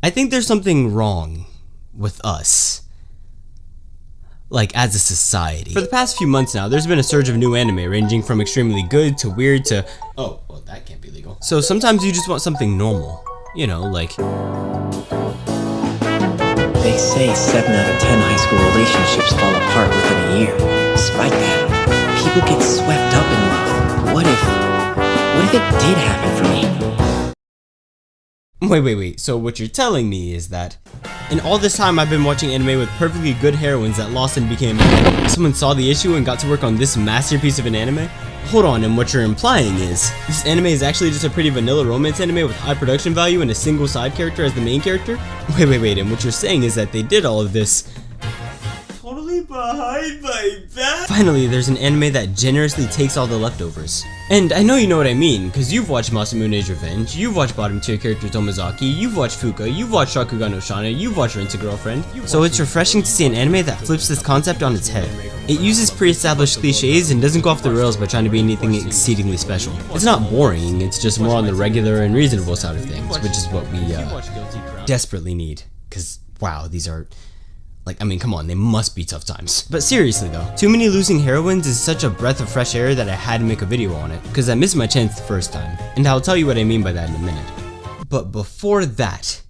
I think there's something wrong with us, like as a society. For the past few months now, there's been a surge of new anime ranging from extremely good to weird to, oh, well that can't be legal. So sometimes you just want something normal, you know, like... They say 7 out of 10 high school relationships fall apart within a year. Despite that, people get swept up in love. What if it did happen for me? Wait, so what you're telling me is that in all this time I've been watching anime with perfectly good heroines that lost and became someone saw the issue and got to work on this masterpiece of an anime? Hold on, and what you're implying is this anime is actually just a pretty vanilla romance anime with high production value and a single side character as the main character? Wait, and what you're saying is that they did all of this totally behind my back? Finally, there's an anime that generously takes all the leftovers. And I know you know what I mean, because you've watched Masamune's Revenge, you've watched bottom tier character Tomozaki, you've watched Fuka, you've watched Shakugan no Shana, you've watched Rent-A-Girlfriend. So it's refreshing to see an anime that flips this concept on its head. It uses pre-established cliches and doesn't go off the rails by trying to be anything exceedingly special. It's not boring, it's just more on the regular and reasonable side of things, which is what we desperately need. Because, wow, these are... like, I mean, come on, they must be tough times. But seriously though, Too Many Losing Heroines is such a breath of fresh air that I had to make a video on it, because I missed my chance the first time. And I'll tell you what I mean by that in a minute. But before that...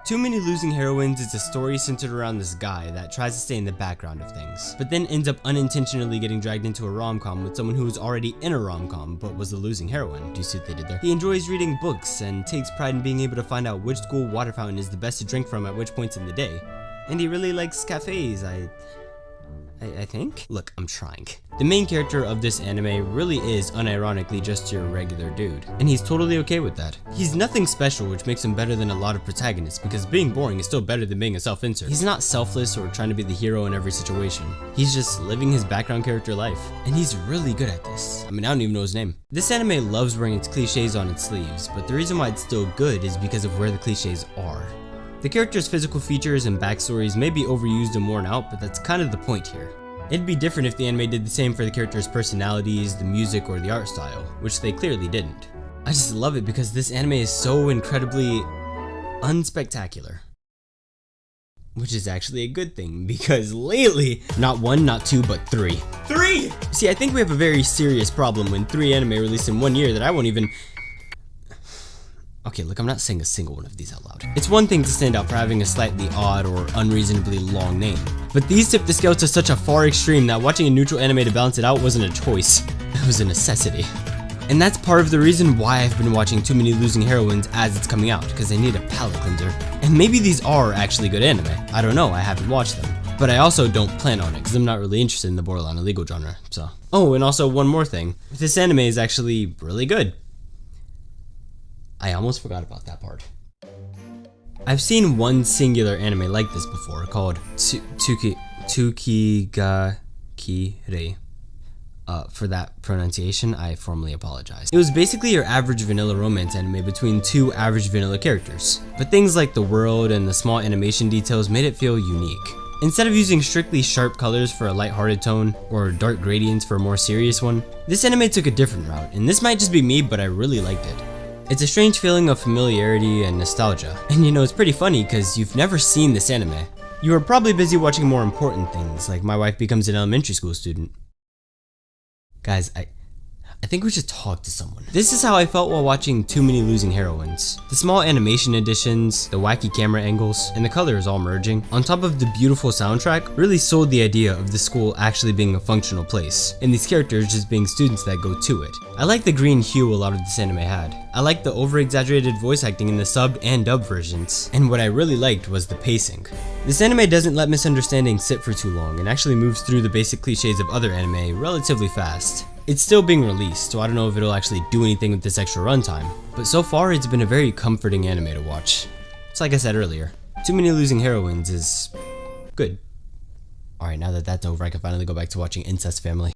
Too Many Losing Heroines is a story centered around this guy that tries to stay in the background of things, but then ends up unintentionally getting dragged into a rom-com with someone who was already in a rom-com but was the losing heroine. Do you see what they did there? He enjoys reading books and takes pride in being able to find out which school water fountain is the best to drink from at which points in the day. And he really likes cafes, I think? Look, I'm trying. The main character of this anime really is unironically just your regular dude, and he's totally okay with that. He's nothing special, which makes him better than a lot of protagonists, because being boring is still better than being a self-insert. He's not selfless or trying to be the hero in every situation. He's just living his background character life, and he's really good at this. I mean, I don't even know his name. This anime loves wearing its cliches on its sleeves, but the reason why it's still good is because of where the cliches are. The character's physical features and backstories may be overused and worn out, but that's kind of the point here. It'd be different if the anime did the same for the characters' personalities, the music, or the art style, which they clearly didn't. I just love it because this anime is so incredibly unspectacular. Which is actually a good thing, because lately, not 1, not 2, but 3. 3! See, I think we have a very serious problem when 3 anime released in 1 year that I won't even... Okay, look, I'm not saying a single one of these out loud. It's one thing to stand out for having a slightly odd or unreasonably long name, but these tip the scale to such a far extreme that watching a neutral anime to balance it out wasn't a choice, it was a necessity. And that's part of the reason why I've been watching Too Many Losing Heroines as it's coming out, because I need a palate cleanser. And maybe these are actually good anime, I don't know, I haven't watched them. But I also don't plan on it, because I'm not really interested in the borderline illegal genre, so. Oh, and also one more thing, this anime is actually really good. I almost forgot about that part. I've seen one singular anime like this before called Tsukigakire. For that pronunciation, I formally apologize. It was basically your average vanilla romance anime between 2 average vanilla characters, but things like the world and the small animation details made it feel unique. Instead of using strictly sharp colors for a lighthearted tone, or dark gradients for a more serious one, this anime took a different route, and this might just be me, but I really liked it. It's a strange feeling of familiarity and nostalgia, and you know, it's pretty funny because you've never seen this anime. You were probably busy watching more important things, like My Wife Becomes an Elementary School Student. Guys, I think we should talk to someone. This is how I felt while watching Too Many Losing Heroines. The small animation additions, the wacky camera angles, and the colors all merging, on top of the beautiful soundtrack, really sold the idea of the school actually being a functional place, and these characters just being students that go to it. I like the green hue a lot of this anime had. I liked the over-exaggerated voice acting in the subbed and dubbed versions, and what I really liked was the pacing. This anime doesn't let misunderstandings sit for too long and actually moves through the basic cliches of other anime relatively fast. It's still being released, so I don't know if it'll actually do anything with this extra runtime, but so far it's been a very comforting anime to watch. It's like I said earlier, Too Many Losing Heroines is good. Alright, now that that's over, I can finally go back to watching Incest Family.